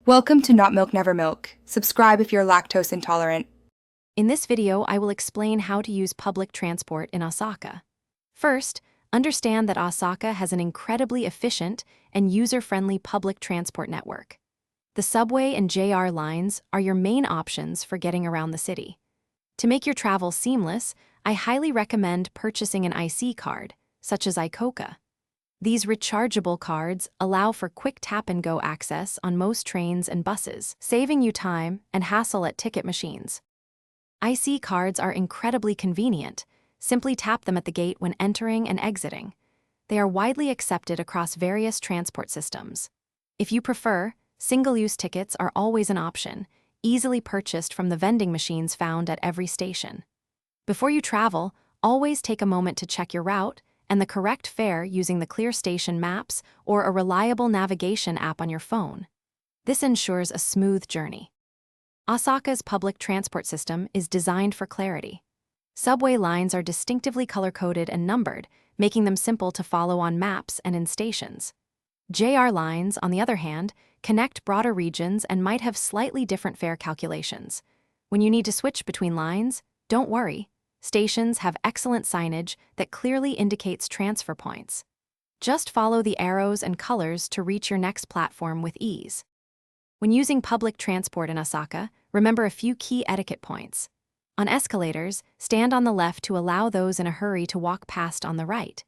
Welcome to Not Milk Never Milk. Subscribe if you're lactose intolerant. In this video, I will explain how to use public transport in Osaka. First, understand that Osaka has an incredibly efficient and user-friendly public transport network. The subway and JR lines are your main options for getting around the city. To make your travel seamless, I highly recommend purchasing an IC card, such as ICOCA. These rechargeable cards allow for quick tap-and-go access on most trains and buses, saving you time and hassle at ticket machines. IC cards are incredibly convenient. Simply tap them at the gate when entering and exiting. They are widely accepted across various transport systems. If you prefer, single-use tickets are always an option, easily purchased from the vending machines found at every station. Before you travel, always take a moment to check your route and the correct fare using the Clear Station maps or a reliable navigation app on your phone. This ensures a smooth journey. Osaka's public transport system is designed for clarity. Subway lines are distinctively color-coded and numbered, making them simple to follow on maps and in stations. JR lines, on the other hand, connect broader regions and might have slightly different fare calculations. When you need to switch between lines, don't worry. Stations have excellent signage that clearly indicates transfer points. Just follow the arrows and colors to reach your next platform with ease. When using public transport in Osaka, remember a few key etiquette points. On escalators, stand on the left to allow those in a hurry to walk past on the right.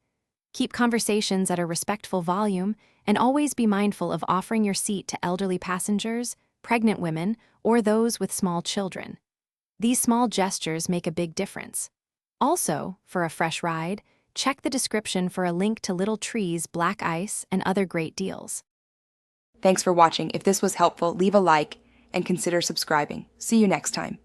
Keep conversations at a respectful volume, and always be mindful of offering your seat to elderly passengers, pregnant women, or those with small children. These small gestures make a big difference. Also, for a fresh ride, check the description for a link to Little Tree's Black Ice and other great deals. Thanks for watching. If this was helpful, leave a like and consider subscribing. See you next time.